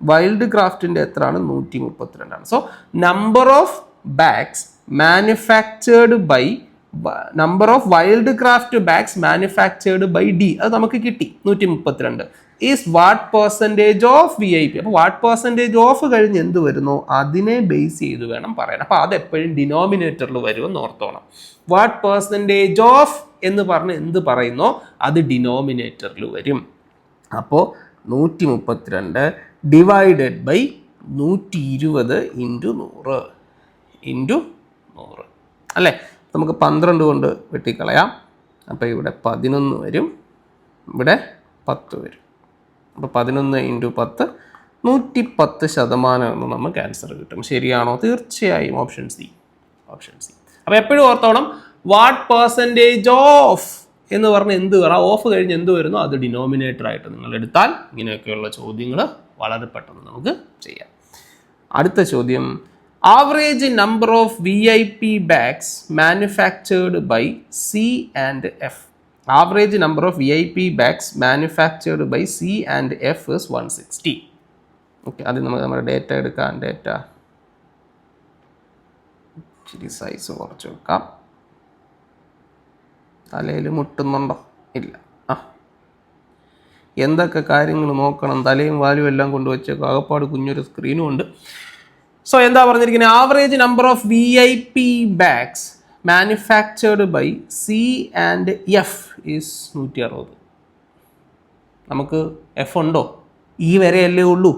വൈൽഡ് ക്രാഫ്റ്റിൻ്റെ എത്രയാണ്? 132. So number of bags manufactured by number of Wildcraft bags manufactured by D, അത് നമുക്ക് കിട്ടി 132. Is what percentage of VIP. അപ്പോൾ what percentage of കഴിഞ്ഞ് എന്ത് വരുന്നു? അതിനെ ബേസ് ചെയ്ത് വേണം പറയാൻ. അപ്പോൾ അത് എപ്പോഴും ഡിനോമിനേറ്ററിൽ വരുമെന്ന് ഓർത്തോണം. വാട്ട് പെർസെൻറ്റേജ് ഓഫ് എന്ന് പറഞ്ഞ് എന്ത് പറയുന്നോ അത് ഡിനോമിനേറ്ററിൽ വരും. അപ്പോൾ 132 ഡിവൈഡഡ് ബൈ 120 × 100 ഇൻറ്റു 100 അല്ലേ. നമുക്ക് 12 കൊണ്ട് വെട്ടിക്കളയാം. അപ്പോൾ ഇവിടെ 11 വരും, ഇവിടെ 10 വരും. അപ്പോൾ 11 ഇൻറ്റു 10 110% എന്ന് നമുക്ക് ആൻസർ കിട്ടും. ശരിയാണോ? തീർച്ചയായും ഓപ്ഷൻ സി. അപ്പോൾ എപ്പോഴും ഓർത്തോണം, വാട്ട് പെർസെൻറ്റേജ് ഓഫ് എന്ന് പറഞ്ഞ് എന്ത് പറയാം, ഓഫ് കഴിഞ്ഞ് എന്ത് വരുന്നോ അത് ഡിനോമിനേറ്റർ ആയിട്ട് നിങ്ങൾ എടുത്താൽ ഇങ്ങനെയൊക്കെയുള്ള ചോദ്യങ്ങൾ വളരെ പെട്ടെന്ന് നമുക്ക് ചെയ്യാം. അടുത്ത ചോദ്യം, average number of VIP bags manufactured by C and F. Average number of VIP bags manufactured by C and F is 160. Okay, അത് നമുക്ക് നമ്മുടെ ഡേറ്റ എടുക്കാം. ഡേറ്റ ഇച്ചിരി സൈസ് കുറച്ച് വെക്കാം. തലയിൽ മുട്ടുന്നുണ്ടോ? ഇല്ല. എന്തൊക്കെ കാര്യങ്ങൾ നോക്കണം, തലയും വാലും എല്ലാം കൊണ്ടുവച്ചേക്കും. ആകപ്പാട് കുഞ്ഞൊരു സ്ക്രീനും ഉണ്ട്. സോ എന്താ പറഞ്ഞിരിക്കുന്നത്, average number of VIP bags manufactured by C and F is 160. നമുക്ക് F ഉണ്ടോ? ഈ വരെയല്ലേ ഉള്ളൂ,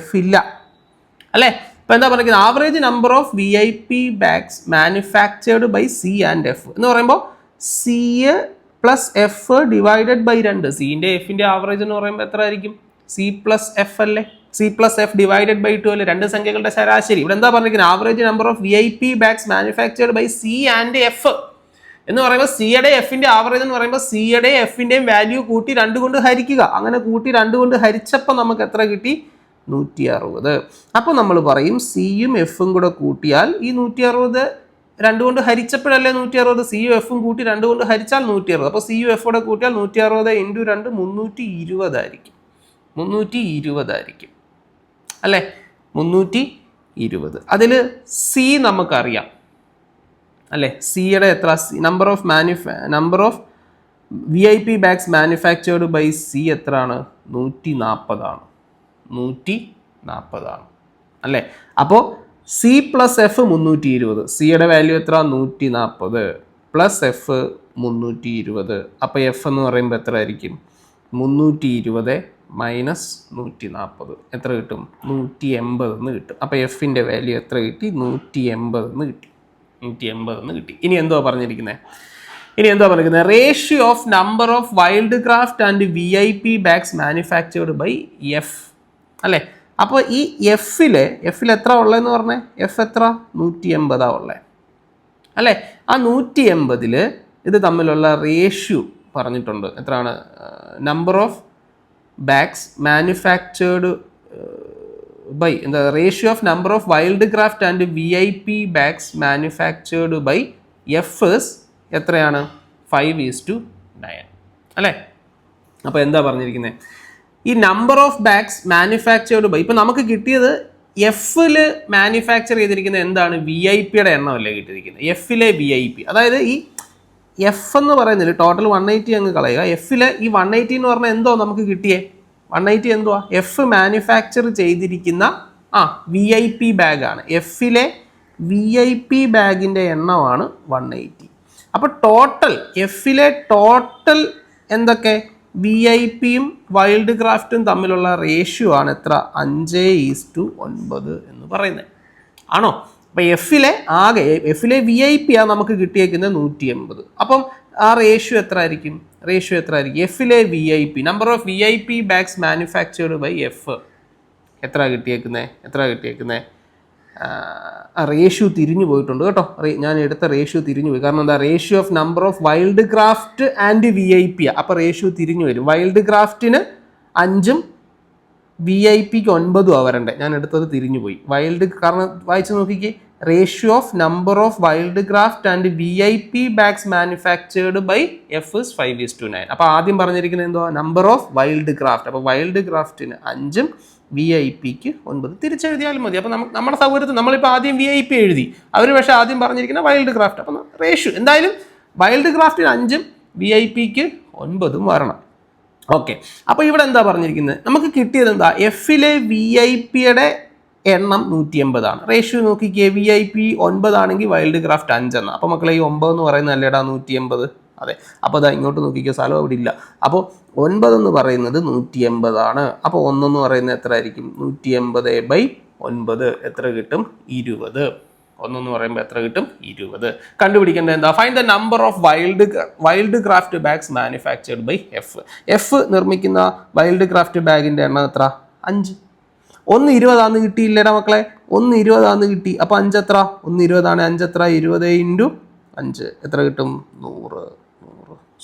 F ഇല്ല അല്ലേ. ഇപ്പം എന്താ പറഞ്ഞിരിക്കുന്നത്, average number of VIP bags manufactured by C and F എന്ന് പറയുമ്പോൾ C plus F divided by 2. സിൻ്റെ എഫിൻ്റെ ആവറേജ് എന്ന് പറയുമ്പോൾ എത്ര ആയിരിക്കും? C പ്ലസ് F അല്ലേ. C plus F divided by 2 അല്ലേ, രണ്ട് സംഖ്യകളുടെ ശരാശരി. ഇവിടെ എന്താ പറഞ്ഞിരിക്കുന്നത്, average number of VIP bags manufactured by C and F എന്ന് പറയുമ്പോൾ സിയുടെ എഫിൻ്റെ ആവറേജ് എന്ന് പറയുമ്പോൾ സിയുടെ എഫിൻ്റെയും വാല്യൂ കൂട്ടി 2 കൊണ്ട് ഹരിക്കുക. അങ്ങനെ കൂട്ടി 2 കൊണ്ട് ഹരിച്ചപ്പോൾ നമുക്ക് എത്ര കിട്ടി? 160. അപ്പോൾ നമ്മൾ പറയും സിയും എഫും കൂടെ കൂട്ടിയാൽ ഈ 160 2 കൊണ്ട് ഹരിച്ചപ്പോഴല്ലേ 160, സിയും എഫും കൂട്ടി 2 കൊണ്ട് ഹരിച്ചാൽ 160. അപ്പോൾ സിയും എഫ് കൂടെ കൂട്ടിയാൽ 160 ഇൻറ്റു 2 320 ആയിരിക്കും. 320 ആയിരിക്കും അല്ലേ, 320. അതിൽ സി നമുക്കറിയാം അല്ലേ. സിയുടെ എത്ര? Number of VIP bags manufactured by C എത്രയാണ്? 140 ആണ് അല്ലേ. അപ്പോൾ C പ്ലസ് എഫ് 320, സിയുടെ വാല്യൂ എത്ര? 140 പ്ലസ് എഫ് 320. അപ്പോൾ എഫ് എന്ന് പറയുമ്പോൾ എത്ര ആയിരിക്കും? 320 മൈനസ് 140 എത്ര കിട്ടും? 180 എന്ന് കിട്ടും. അപ്പോൾ എഫിൻ്റെ വാല്യൂ എത്ര കിട്ടി? 180 എന്ന് കിട്ടി. ഇനി എന്തോ പറഞ്ഞിരിക്കുന്നത്, ratio of number of Wildcraft and VIP bags manufactured by F അല്ലേ. അപ്പോൾ ഈ എഫിൽ എത്ര ഉള്ളതെന്ന് പറഞ്ഞേ? എഫ് എത്ര? 180 ഉള്ളത് അല്ലേ. ആ 180 ഇത് തമ്മിലുള്ള റേഷ്യോ പറഞ്ഞിട്ടുണ്ട്. എത്രയാണ്? Number of bags manufactured by എന്താ, ratio of number of Wildcraft and VIP bags manufactured by F എത്രയാണ്? 5:9 അല്ലേ. അപ്പോൾ എന്താ പറഞ്ഞിരിക്കുന്നത്, ഈ number of bags manufactured by, ഇപ്പം നമുക്ക് കിട്ടിയത് എഫിൽ മാനുഫാക്ചർ ചെയ്തിരിക്കുന്നത് എന്താണ്? VIP എണ്ണമല്ലേ കിട്ടിയിരിക്കുന്നത്, എഫിലെ VIP. അതായത് ഈ എഫ് എന്ന് പറയുന്നതിൽ ടോട്ടൽ 180 അങ്ങ് കളയുക. എഫിലെ ഈ 180 എന്ന് പറഞ്ഞാൽ എന്തോ നമുക്ക് കിട്ടിയേ? 180 എന്തുവാ? എഫ് മാനുഫാക്ചർ ചെയ്തിരിക്കുന്ന VIP ബാഗാണ്. എഫിലെ VIP ബാഗിൻ്റെ എണ്ണമാണ് 180. അപ്പോൾ ടോട്ടൽ എഫിലെ ടോട്ടൽ എന്തൊക്കെ? വിഐപിയും വൈൽഡ് ക്രാഫ്റ്റും തമ്മിലുള്ള റേഷ്യോ ആണ് എത്ര? 5:9 എന്ന് പറയുന്നത് ആണോ? അപ്പോൾ എഫിലെ VIP ആണ് നമുക്ക് കിട്ടിയേക്കുന്നത് 180. അപ്പം ആ റേഷ്യോ എത്ര ആയിരിക്കും? എഫിലെ VIP, number of VIP bags manufactured by F എത്ര കിട്ടിയേക്കുന്നത്? ആ റേഷ്യോ തിരിഞ്ഞു പോയിട്ടുണ്ട് കേട്ടോ. ഞാൻ എടുത്ത റേഷ്യോ തിരിഞ്ഞു പോയി. കാരണം എന്താ? Ratio of number of Wildcraft and VIP. അപ്പോൾ റേഷ്യോ തിരിഞ്ഞു വരും. വൈൽഡ് ക്രാഫ്റ്റിന് 5ഉം VIPക്ക് 9ഉം വരണ്ടേ. ഞാൻ എടുത്തത് തിരിഞ്ഞു പോയി. കാരണം വായിച്ചു നോക്കിക്കേ, ratio of number of Wildcraft and VIP bags manufactured by F is 5:9. അപ്പോൾ ആദ്യം പറഞ്ഞിരിക്കുന്നത് എന്തോ? Number of Wildcraft. അപ്പോൾ വൈൽഡ് ക്രാഫ്റ്റിന് 5ഉം VIPക്ക് 9 തിരിച്ചെഴുതിയാലും മതി. അപ്പോൾ നമ്മുടെ സൗകര്യത്തിൽ നമ്മളിപ്പോൾ ആദ്യം VIP എഴുതി, അവർ പക്ഷേ ആദ്യം പറഞ്ഞിരിക്കുന്ന വൈൽഡ് ക്രാഫ്റ്റ്. അപ്പം റേഷ്യോ എന്തായാലും വൈൽഡ് ക്രാഫ്റ്റിന് 5ഉം VIPക്ക് 9ഉം വരണം. ഓക്കെ, അപ്പോൾ ഇവിടെ എന്താ പറഞ്ഞിരിക്കുന്നത്? നമുക്ക് കിട്ടിയത് എന്താ? എഫിലെ VIPയുടെ എണ്ണം 180 ആണ്. റേഷ്യോ നോക്കിക്കേ, VIP 9 ആണെങ്കിൽ വൈൽഡ് ക്രാഫ്റ്റ് 5 എന്നാണ്. അപ്പോൾ മക്കളെ ഈ 9 എന്ന് പറയുന്നത് അല്ലേടാ 180? അതെ. അപ്പോൾ അതാ ഇങ്ങോട്ട് നോക്കിക്കോ, സ്ഥലം അവിടെ ഇല്ല. അപ്പോൾ 9 എന്ന് പറയുന്നത് 180 ആണ്. അപ്പോൾ 1 എന്ന് പറയുന്നത് എത്ര ആയിരിക്കും? 180/9 എത്ര കിട്ടും? 20. ഒന്നെന്ന് പറയുമ്പോൾ എത്ര കിട്ടും? 20. കണ്ടുപിടിക്കേണ്ടത് എന്താ? Find the number of Wildcraft bags manufactured by F നിർമ്മിക്കുന്ന വൈൽഡ് ക്രാഫ്റ്റ് ബാഗിൻ്റെ എണ്ണം എത്ര? 5. 1 കിട്ടിയില്ലേടാ മക്കളെ? 1 കിട്ടി. അപ്പോൾ 5 എത്ര? 1 5 എത്ര? 20 × 5 എത്ര കിട്ടും? 100.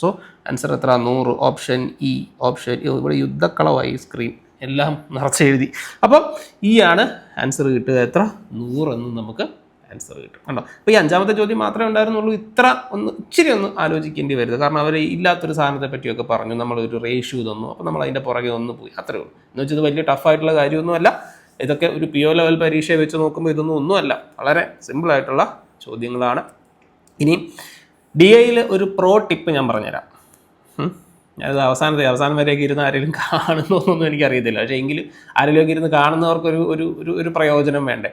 സോ ആൻസർ എത്ര? 100. Option E. ഇവിടെ യുദ്ധക്കളമായി സ്ക്രീൻ എല്ലാം നിറച്ചെഴുതി. അപ്പം ഈ ആണ് ആൻസർ കിട്ടുക. എത്ര? 100 എന്ന് നമുക്ക് ആൻസർ കിട്ടും. കണ്ടോ? അപ്പോൾ ഈ 5ാമത്തെ ചോദ്യം മാത്രമേ ഉണ്ടായിരുന്നുള്ളൂ. ഇത്ര ഇച്ചിരി ഒന്ന് ആലോചിക്കേണ്ടി വരുന്നത്. കാരണം അവർ ഇല്ലാത്തൊരു സാധനത്തെ പറ്റിയൊക്കെ പറഞ്ഞു, നമ്മളൊരു റേഷ്യോ തന്നു, അപ്പോൾ നമ്മൾ അതിൻ്റെ പുറകെ ഒന്ന് പോയി, അത്രേ ഉള്ളൂ. എന്ന് വെച്ചാൽ ഇത് വലിയ ടഫായിട്ടുള്ള കാര്യമൊന്നുമല്ല. ഇതൊക്കെ ഒരു PO ലെവൽ പരീക്ഷയെ വെച്ച് നോക്കുമ്പോൾ ഇതൊന്നും ഒന്നുമല്ല, വളരെ സിമ്പിളായിട്ടുള്ള ചോദ്യങ്ങളാണ്. ഇനി DIയിൽ ഒരു പ്രോ ടിപ്പ് ഞാൻ പറഞ്ഞുതരാം. ഞാനത് അവസാനം വരെയൊക്കെ ഇരുന്ന് ആരെങ്കിലും കാണുന്നൊന്നും എനിക്കറിയത്തില്ല. പക്ഷേ എങ്കിലും ആരെങ്കിലുമൊക്കെ ഇരുന്ന് കാണുന്നവർക്ക് ഒരു പ്രയോജനം വേണ്ടേ?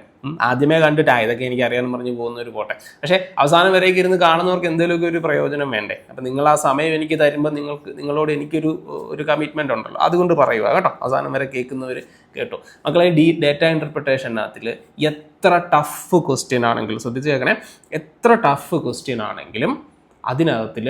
ആദ്യമേ കണ്ടിട്ടാ ഇതൊക്കെ എനിക്ക് അറിയാമെന്ന് പറഞ്ഞ് പോകുന്നവർ പോട്ടെ. പക്ഷേ അവസാനം വരെയൊക്കെ ഇരുന്ന് കാണുന്നവർക്ക് എന്തെങ്കിലുമൊക്കെ ഒരു പ്രയോജനം വേണ്ടേ? അപ്പം നിങ്ങൾ ആ സമയം എനിക്ക് തരുമ്പോൾ നിങ്ങളോട് എനിക്കൊരു കമ്മിറ്റ്മെൻ്റ് ഉണ്ടല്ലോ, അതുകൊണ്ട് പറയുക കേട്ടോ. അവസാനം വരെ കേൾക്കുന്നവർ കേട്ടോ. മക്കളെ, ഡേറ്റ ഇൻ്റർപ്രിട്ടേഷനകത്തിൽ എത്ര ടഫ് ക്വസ്റ്റ്യൻ ആണെങ്കിലും ശ്രദ്ധിച്ച് കേൾക്കണേ, എത്ര ടഫ് ക്വസ്റ്റ്യൻ ആണെങ്കിലും അതിനകത്തിൽ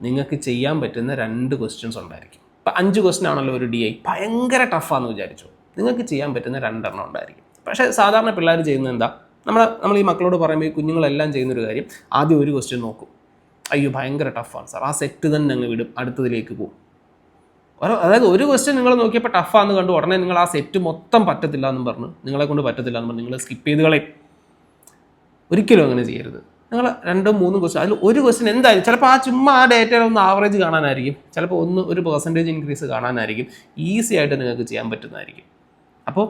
നിങ്ങൾക്ക് ചെയ്യാൻ പറ്റുന്ന 2 ക്വസ്റ്റ്യൻസ് ഉണ്ടായിരിക്കും. ഇപ്പം 5 ക്വസ്റ്റ്യൻ ആണല്ലോ ഒരു DI, ഭയങ്കര ടഫാണെന്ന് വിചാരിച്ചു, നിങ്ങൾക്ക് ചെയ്യാൻ പറ്റുന്ന 2 എണ്ണം ഉണ്ടായിരിക്കും. പക്ഷേ സാധാരണ പിള്ളേർ ചെയ്യുന്നത് എന്താ? നമ്മൾ ഈ മക്കളോട് പറയുമ്പോൾ ഈ കുഞ്ഞുങ്ങളെല്ലാം ചെയ്യുന്നൊരു കാര്യം, ആദ്യം ഒരു ക്വസ്റ്റ്യൻ നോക്കും, അയ്യോ ഭയങ്കര ടഫാണ് സാർ, ആ സെറ്റ് തന്നെ അങ്ങ് വിടും, അടുത്തതിലേക്ക് പോകും. അതായത് ഒരു ക്വസ്റ്റ്യൻ നിങ്ങൾ നോക്കിയപ്പോൾ ടഫാന്ന് കണ്ടു ഉടനെ നിങ്ങൾ ആ സെറ്റ് മൊത്തം പറ്റത്തില്ല എന്നും പറഞ്ഞു, നിങ്ങളെ കൊണ്ട് പറ്റത്തില്ല എന്ന് പറഞ്ഞു നിങ്ങൾ സ്കിപ്പ് ചെയ്ത് കളയും. ഒരിക്കലും അങ്ങനെ ചെയ്യരുത്. നിങ്ങൾ 2 3 ക്വസ്റ്റ്യൻ, അതിൽ ഒരു ക്വസ്റ്റ്യൻ എന്തായാലും ചിലപ്പോൾ ചുമ്മാ ആ ഡേറ്റയിൽ ഒന്ന് ആവറേജ് കാണാനായിരിക്കും, ചിലപ്പോൾ ഒരു പെർസെൻറ്റേജ് ഇൻക്രീസ് കാണാനായിരിക്കും, ഈസി ആയിട്ട് നിങ്ങൾക്ക് ചെയ്യാൻ പറ്റുന്നതായിരിക്കും. അപ്പോൾ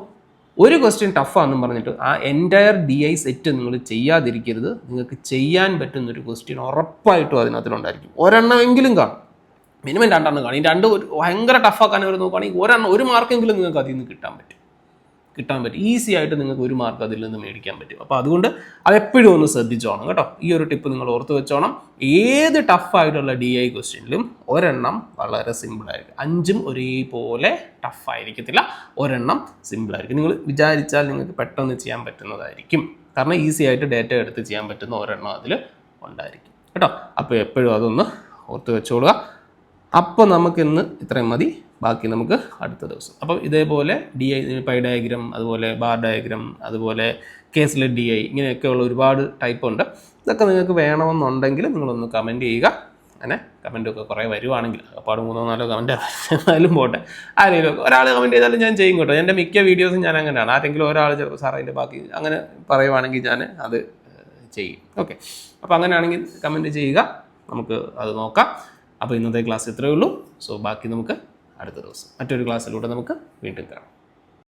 ഒരു ക്വസ്റ്റ്യൻ ടഫാണെന്നും പറഞ്ഞിട്ട് ആ എൻറ്റയർ DI സെറ്റ് നിങ്ങൾ ചെയ്യാതിരിക്കരുത്. നിങ്ങൾക്ക് ചെയ്യാൻ പറ്റുന്നൊരു ക്വസ്റ്റ്യൻ ഉറപ്പായിട്ടും അതിനകത്തിലുണ്ടായിരിക്കും. ഒരെണ്ണമെങ്കിലും കാണും, മിനിമം 2 എണ്ണം കാണും. ഈ 2 ഭയങ്കര ടഫാക്കാൻ അവർ നോക്കുകയാണെങ്കിൽ ഒരു മാർക്കെങ്കിലും നിങ്ങൾക്ക് അതിൽ നിന്ന് കിട്ടാൻ പറ്റും. ഈസി ആയിട്ട് നിങ്ങൾക്ക് 1 മാർക്ക് അതിൽ നിന്ന് മേടിക്കാൻ പറ്റും. അപ്പോൾ അതുകൊണ്ട് അതെപ്പോഴും ഒന്ന് ശ്രദ്ധിച്ചോണം കേട്ടോ. ഈ ഒരു ടിപ്പ് നിങ്ങൾ ഓർത്ത് വെച്ചോണം. ഏത് ടഫായിട്ടുള്ള DI ക്വസ്റ്റ്യനിലും ഒരെണ്ണം വളരെ സിമ്പിളായിരിക്കും. 5ഉം ഒരേപോലെ ടഫായിരിക്കത്തില്ല, ഒരെണ്ണം സിമ്പിളായിരിക്കും. നിങ്ങൾ വിചാരിച്ചാൽ നിങ്ങൾക്ക് പെട്ടെന്ന് ചെയ്യാൻ പറ്റുന്നതായിരിക്കും. കാരണം ഈസി ആയിട്ട് ഡേറ്റ എടുത്ത് ചെയ്യാൻ പറ്റുന്ന ഒരെണ്ണം അതിൽ ഉണ്ടായിരിക്കും കേട്ടോ. അപ്പോൾ എപ്പോഴും അതൊന്ന് ഓർത്ത് വെച്ചോളുക. അപ്പോൾ നമുക്കിന്ന് ഇത്രയും മതി, ബാക്കി നമുക്ക് അടുത്ത ദിവസം. അപ്പം ഇതേപോലെ DI പൈ ഡയഗ്രം, അതുപോലെ ബാർ ഡയഗ്രം, അതുപോലെ കേസ്ലെറ്റ് DI, ഇങ്ങനെയൊക്കെയുള്ള ഒരുപാട് ടൈപ്പ് ഉണ്ട്. ഇതൊക്കെ നിങ്ങൾക്ക് വേണമെന്നുണ്ടെങ്കിൽ നിങ്ങളൊന്ന് കമൻറ്റ് ചെയ്യുക. അങ്ങനെ കമൻറ്റൊക്കെ കുറേ വരുവാണെങ്കിൽ, അപ്പാട് 3 4 കമൻറ്റ് എന്നാലും പോട്ടെ, ആരെങ്കിലും ഒരാൾ കമൻറ്റ് ചെയ്താലും ഞാൻ ചെയ്യും കേട്ടോ. എൻ്റെ മിക്ക വീഡിയോസും ഞാൻ അങ്ങനെയാണ്. ആരെങ്കിലും ഒരാൾ ചിലപ്പോൾ സാർ അതിൻ്റെ ബാക്കി അങ്ങനെ പറയുവാണെങ്കിൽ ഞാൻ അത് ചെയ്യും. ഓക്കെ, അപ്പോൾ അങ്ങനെയാണെങ്കിൽ കമൻറ്റ് ചെയ്യുക, നമുക്ക് അത് നോക്കാം. അപ്പോൾ ഇന്നത്തെ ക്ലാസ് ഇത്രയേ ഉള്ളൂ. സോ ബാക്കി നമുക്ക് അടുത്ത ദിവസം മറ്റൊരു ക്ലാസ്സിലൂടെ നമുക്ക് വീണ്ടും കാണാം.